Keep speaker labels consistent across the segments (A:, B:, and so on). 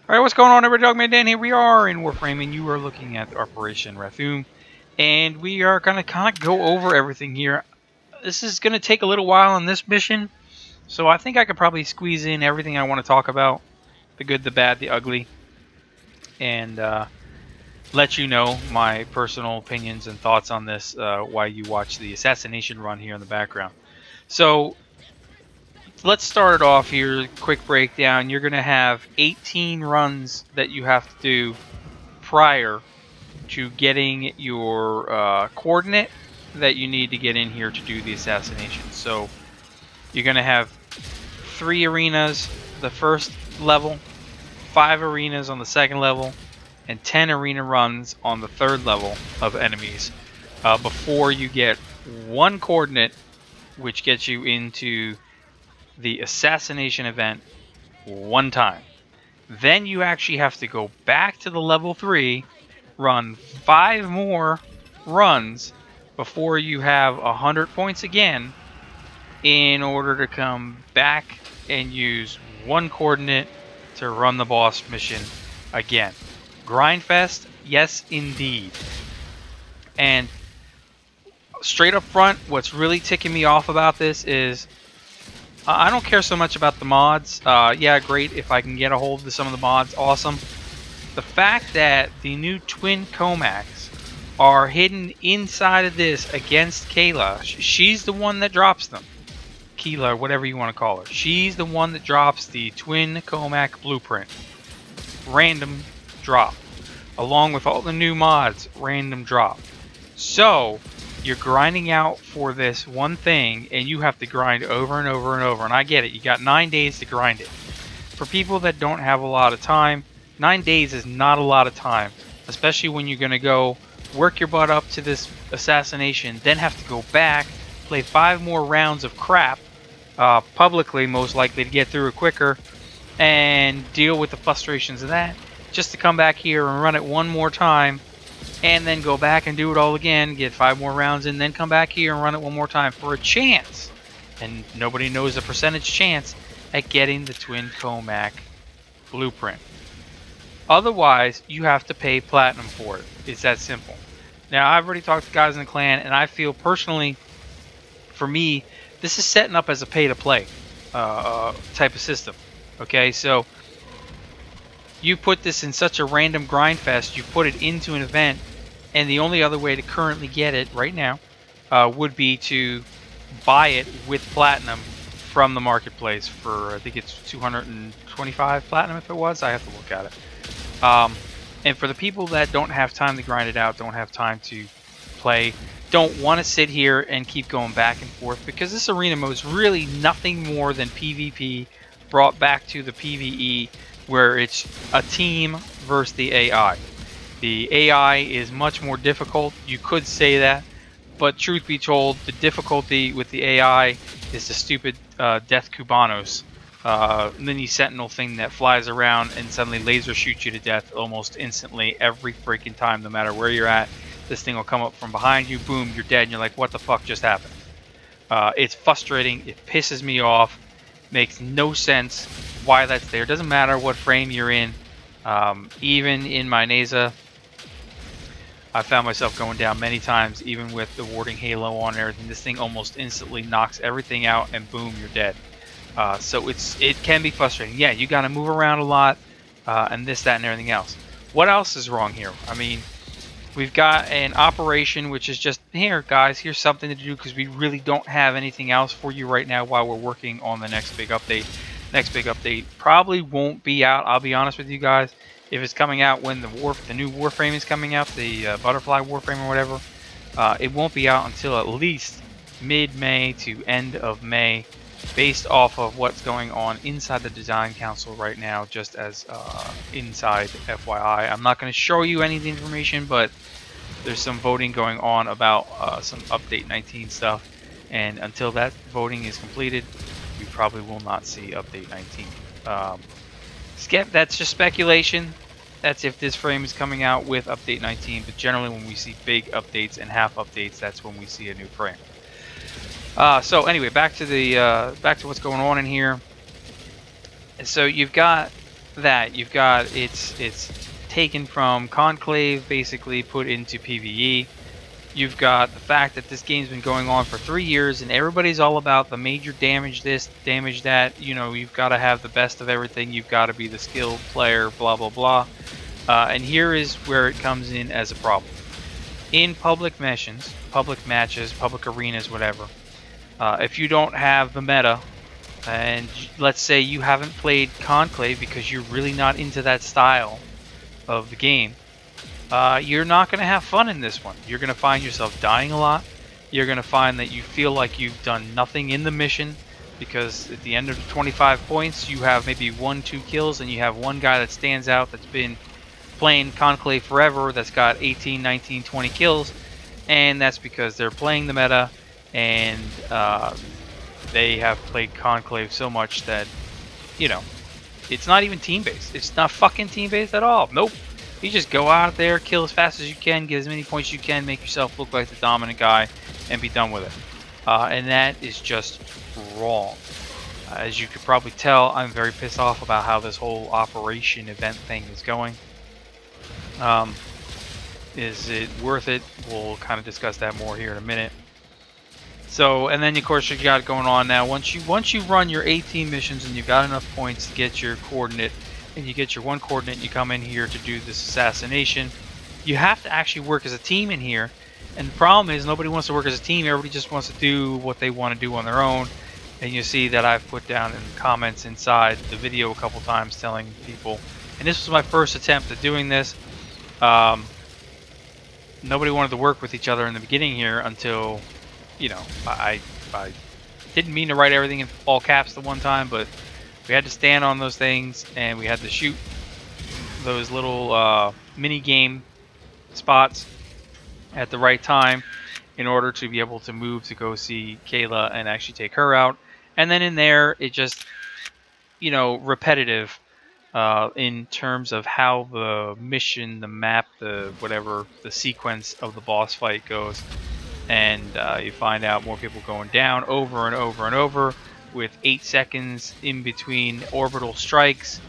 A: Alright, what's going on, everybody? Dogman Dan here. We are in Warframe, and you are looking at Operation Rathuum. And we are going to kind of go over everything here. This is going to take a little while on this mission, so I think I could probably squeeze in everything I want to talk about. The good, the bad, the ugly. And let you know my personal opinions and thoughts on this while you watch the assassination run here in the background. So, let's start it off here. Quick breakdown. You're going to have 18 runs that you have to do prior to getting your coordinate that you need to get in here to do the assassination. So you're going to have 3 arenas the first level, 5 arenas on the second level, and 10 arena runs on the third level of enemies before you get 1 coordinate, which gets you into the assassination event 1 time. Then you actually have to go back to the level 3, run 5 more runs before you have 100 points again in order to come back and use 1 coordinate to run the boss mission again. Grindfest, yes indeed. And straight up front, what's really ticking me off about this is I don't care so much about the mods. Yeah, great. If I can get a hold of some of the mods, awesome. The fact that the new twin Comacs are hidden inside of this against Kayla. She's the one that drops them. Keela, whatever you want to call her. She's the one that drops the twin Comac blueprint. Random drop. Along with all the new mods, random drop. So you're grinding out for this one thing, and you have to grind over and over and over. And I get it. You got 9 days to grind it. For people that don't have a lot of time, 9 days is not a lot of time. Especially when you're going to go work your butt up to this assassination, then have to go back, play 5 more rounds of crap, publicly most likely to get through it quicker, and deal with the frustrations of that, just to come back here and run it one more time, and then go back and do it all again, get 5 more rounds in, then come back here and run it one more time for a chance. And nobody knows the percentage chance at getting the twin Comac blueprint. Otherwise, you have to pay platinum for it. It's that simple. Now, I've already talked to guys in the clan, and I feel personally, for me, this is setting up as a pay-to-play type of system. Okay, so you put this in such a random grind fest, you put it into an event, and the only other way to currently get it right now would be to buy it with platinum from the marketplace for, I think it's 225 platinum if it was. I have to look at it. And for the people that don't have time to grind it out, don't have time to play, don't want to sit here and keep going back and forth, because this arena mode is really nothing more than PvP brought back to the PvE, where it's a team versus the AI. The AI is much more difficult. You could say that, but truth be told, the difficulty with the AI is the stupid Death Cubanos. Mini Sentinel thing that flies around and suddenly laser shoots you to death almost instantly every freaking time, no matter where you're at. This thing will come up from behind you, boom, you're dead, and you're like, what the fuck just happened? It's frustrating, it pisses me off, makes no sense why that's there. Doesn't matter what frame you're in. Even in my NASA, I found myself going down many times, even with the warding halo on and everything. This thing almost instantly knocks everything out, and boom, you're dead. So it can be frustrating. Yeah, you got to move around a lot, and this, that, and everything else. What else is wrong here? I mean, we've got an operation which is just, here, guys, here's something to do, because we really don't have anything else for you right now while we're working on the next big update. Next big update probably won't be out, I'll be honest with you guys. If it's coming out when the new Warframe is coming out, the Butterfly Warframe or whatever, it won't be out until at least mid-May to end of May, based off of what's going on inside the Design Council right now, just as inside FYI. I'm not going to show you any of the information, but there's some voting going on about some Update 19 stuff, and until that voting is completed, we probably will not see Update 19. That's just speculation. That's if this frame is coming out with Update 19, but generally when we see big updates and half updates, that's when we see a new frame. So anyway, back to what's going on in here. So you've got that, you've got it's taken from Conclave, basically put into PvE. You've got the fact that this game's been going on for 3 years, and everybody's all about the major damage this, damage that. You know, you've got to have the best of everything. You've got to be the skilled player, blah, blah, blah. And here is where it comes in as a problem. In public missions, public matches, public arenas, whatever, if you don't have the meta, and let's say you haven't played Conclave because you're really not into that style of the game, you're not going to have fun in this one. You're going to find yourself dying a lot. You're going to find that you feel like you've done nothing in the mission, because at the end of 25 points, you have maybe 1-2 kills, and you have one guy that stands out that's been playing Conclave forever that's got 18, 19, 20 kills, and that's because they're playing the meta, and they have played Conclave so much that, you know, it's not even team-based. It's not fucking team-based at all. Nope. You just go out there, kill as fast as you can, get as many points as you can, make yourself look like the dominant guy, and be done with it. And that is just wrong. As you could probably tell, I'm very pissed off about how this whole operation event thing is going. Is it worth it? We'll kind of discuss that more here in a minute. So, and then of course you got going on now. Once you run your 18 missions and you've got enough points to get your coordinate, and you get your one coordinate, and you come in here to do this assassination, you have to actually work as a team in here. And the problem is nobody wants to work as a team. Everybody just wants to do what they want to do on their own. And you see that I've put down in the comments inside the video a couple times telling people, and this was my first attempt at doing this. Nobody wanted to work with each other in the beginning here until, you know, I didn't mean to write everything in all caps the one time, but we had to stand on those things, and we had to shoot those little mini game spots at the right time in order to be able to move to go see Kayla and actually take her out. And then in there, it just, you know, repetitive in terms of how the mission, the map, the whatever, the sequence of the boss fight goes. And you find out more people going down over and over and over, with 8 seconds in between orbital strikes,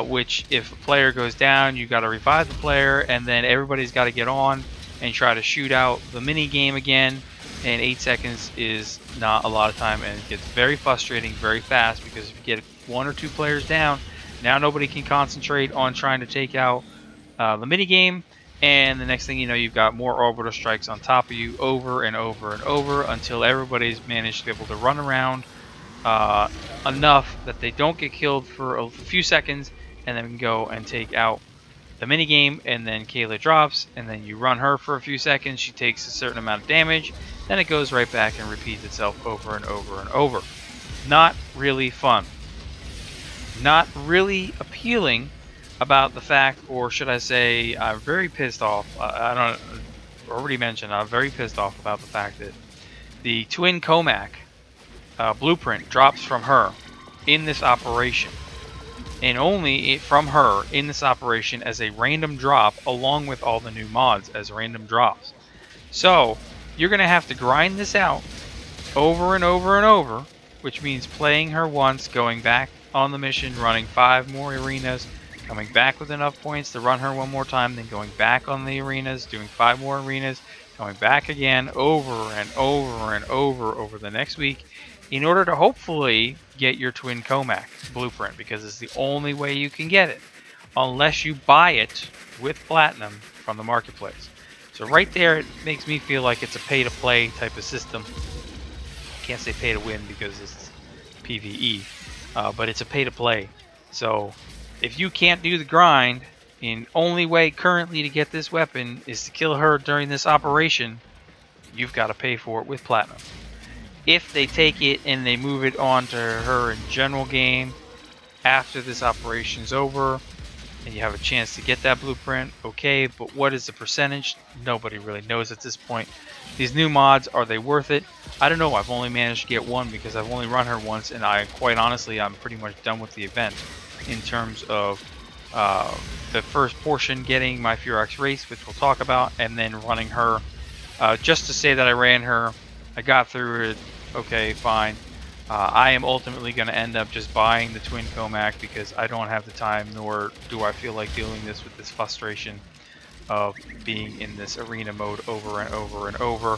A: which if a player goes down, you got to revive the player, and then everybody's got to get on and try to shoot out the mini game again. And 8 seconds is not a lot of time, and it gets very frustrating very fast, because if you get 1 or 2 players down, now nobody can concentrate on trying to take out the mini game. And the next thing you know, you've got more orbital strikes on top of you over and over and over, until everybody's managed to be able to run around enough that they don't get killed for a few seconds, and then go and take out the minigame. And then Kayla drops, and then you run her for a few seconds, she takes a certain amount of damage, then it goes right back and repeats itself over and over and over. Not really fun. Not really appealing about the fact, or should I say, I'm very pissed off. I already mentioned, I'm very pissed off about the fact that the twin Comac blueprint drops from her in this operation, and only from her in this operation as a random drop, along with all the new mods as random drops. So you're gonna have to grind this out over and over and over, which means playing her once, going back on the mission, running 5 more arenas, coming back with enough points to run her one more time, then going back on the arenas, doing 5 more arenas, going back again over and over and over the next week, in order to hopefully get your twin Comac blueprint, because it's the only way you can get it, unless you buy it with platinum from the marketplace. So right there, it makes me feel like it's a pay-to-play type of system. Can't say pay-to-win because it's PvE, but it's a pay-to-play. So if you can't do the grind, the only way currently to get this weapon is to kill her during this operation, you've got to pay for it with platinum. If they take it and they move it on to her in general game after this operation's over, and you have a chance to get that blueprint, okay, but what is the percentage? Nobody really knows at this point. These new mods, are they worth it? I don't know. I've only managed to get one because I've only run her once, and quite honestly, I'm pretty much done with the event in terms of the first portion, getting my Furex race, which we'll talk about, and then running her just to say that I ran her. I got through it, okay, fine. I am ultimately going to end up just buying the Twin Comac because I don't have the time, nor do I feel like dealing this with this frustration of being in this arena mode over and over and over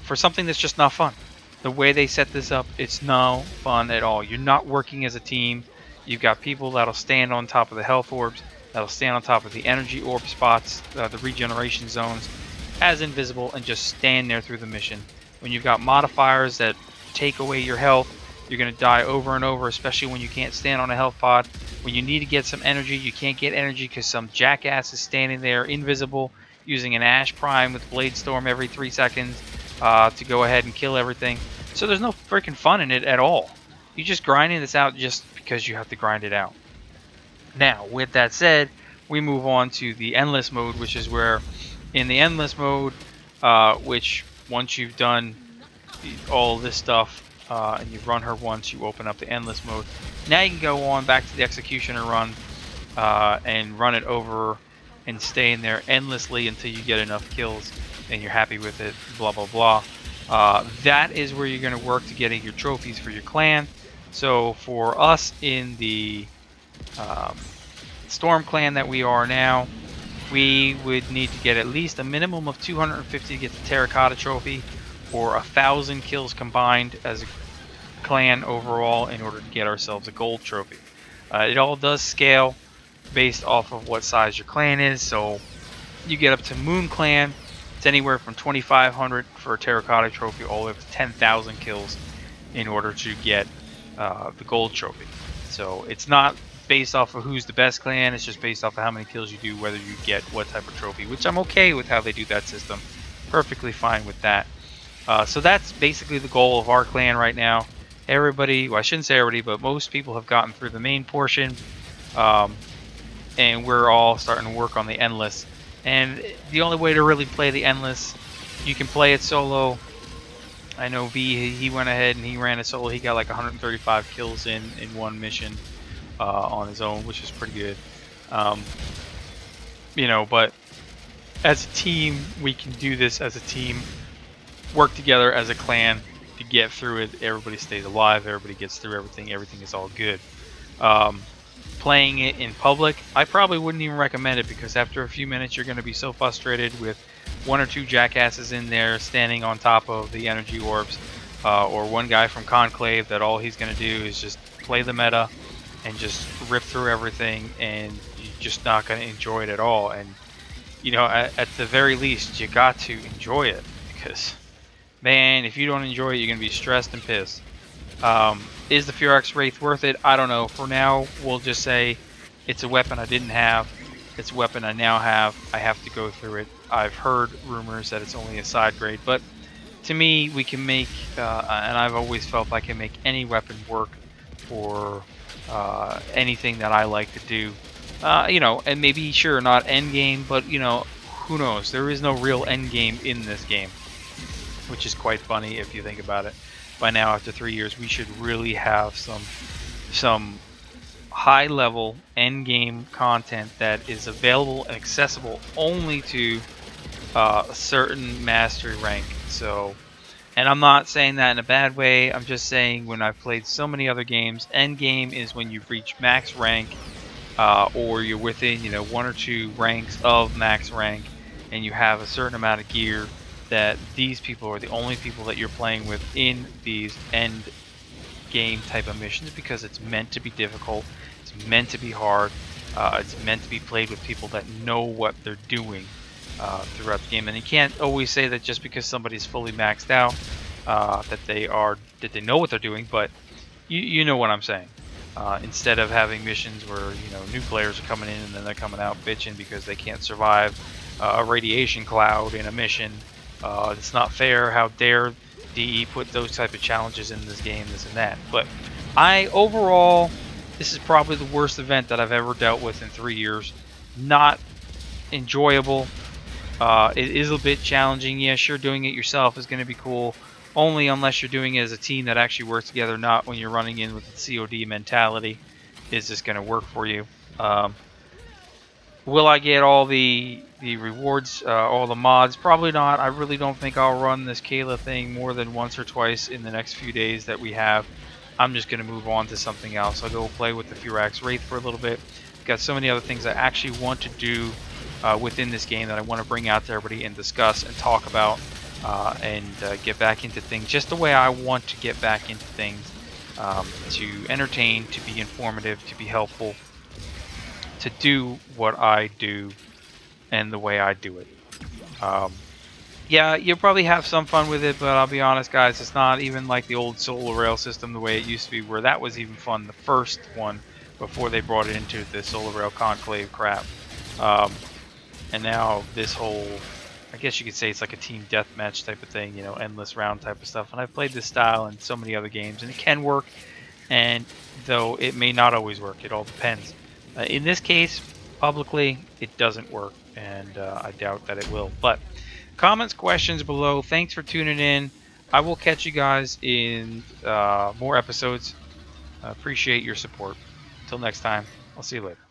A: for something that's just not fun. The way they set this up, it's no fun at all. You're not working as a team. You've got people that'll stand on top of the health orbs, that'll stand on top of the energy orb spots, the regeneration zones, as invisible, and just stand there through the mission. When you've got modifiers that take away your health, you're going to die over and over, especially when you can't stand on a health pod. When you need to get some energy, you can't get energy because some jackass is standing there invisible using an Ash Prime with Blade Storm every 3 seconds to go ahead and kill everything. So there's no freaking fun in it at all. You're just grinding this out just because you have to grind it out. Now, with that said, we move on to the Endless mode, which is where in the Endless mode, which once you've done all this stuff and you've run her once, you open up the Endless mode. Now you can go on back to the Executioner run and run it over and stay in there endlessly until you get enough kills and you're happy with it, blah blah blah. That is where you're going to work to getting your trophies for your clan. So for us in the Storm clan that we are now, we would need to get at least a minimum of 250 to get the Terracotta trophy, or 1,000 kills combined as a clan overall in order to get ourselves a gold trophy. It all does scale based off of what size your clan is. So you get up to Moon Clan, it's anywhere from 2,500 for a Terracotta trophy all the way up to 10,000 kills in order to get the gold trophy. So it's not based off of who's the best clan, it's just based off of how many kills you do, whether you get what type of trophy, which I'm okay with how they do that system. Perfectly fine with that. So that's basically the goal of our clan right now. Everybody, well, I shouldn't say everybody, but most people have gotten through the main portion, and we're all starting to work on the Endless. And the only way to really play the Endless, you can play it solo. I know V, he went ahead and he ran it solo. He got like 135 kills in one mission on his own, which is pretty good. You know, but as a team, we can do this as a team, work together as a clan to get through it. Everybody stays alive, everybody gets through everything, everything is all good. Playing it in public, I probably wouldn't even recommend it, because after a few minutes you're going to be so frustrated with one or two jackasses in there standing on top of the energy orbs, or one guy from Conclave that all he's going to do is just play the meta and just rip through everything, and you're just not going to enjoy it at all. And you know, at the very least, you got to enjoy it, because man, if you don't enjoy it, you're going to be stressed and pissed. Is the Furex Wraith worth it? I don't know. For now, we'll just say it's a weapon I didn't have. It's a weapon I now have. I have to go through it. I've heard rumors that it's only a side grade, but to me, we can make, and I've always felt I can make any weapon work for anything that I like to do. You know, and maybe, sure, not end game, but you know, who knows? There is no real end game in this game, which is quite funny if you think about it. By now, after 3 years, we should really have some high-level end-game content that is available and accessible only to a certain mastery rank. So, and I'm not saying that in a bad way. I'm just saying, when I've played so many other games, end game is when you've reached max rank, or you're within, you know, 1 or 2 ranks of max rank, and you have a certain amount of gear. That these people are the only people that you're playing with in these end game type of missions, because it's meant to be difficult, it's meant to be hard, it's meant to be played with people that know what they're doing throughout the game. And you can't always say that just because somebody's fully maxed out that they know what they're doing, but you know what I'm saying. Instead of having missions where, you know, new players are coming in and then they're coming out bitching because they can't survive a radiation cloud in a mission. It's not fair. How dare DE put those type of challenges in this game, this and that. But overall, this is probably the worst event that I've ever dealt with in 3 years. Not enjoyable. It is a bit challenging. Yeah, sure, doing it yourself is going to be cool. Only unless you're doing it as a team that actually works together, not when you're running in with the COD mentality. Is this going to work for you? Will I get all the rewards, all the mods? Probably not. I really don't think I'll run this Kayla thing more than once or twice in the next few days that we have. I'm just going to move on to something else. I'll go play with the Furax Wraith for a little bit. Got so many other things I actually want to do within this game that I want to bring out to everybody and discuss and talk about and get back into things just the way I want to get back into things, to entertain, to be informative, to be helpful, to do what I do and the way I do it. Yeah, you'll probably have some fun with it, but I'll be honest, guys, it's not even like the old Solar Rail system the way it used to be, where that was even fun, the first one, before they brought it into the Solar Rail Conclave crap. And now this whole, I guess you could say it's like a team deathmatch type of thing, you know, endless round type of stuff. And I've played this style in so many other games, and it can work, and though it may not always work, it all depends. In this case, publicly, it doesn't work, and I doubt that it will. But comments, questions below. Thanks for tuning in. I will catch you guys in more episodes. Appreciate your support. Until next time, I'll see you later.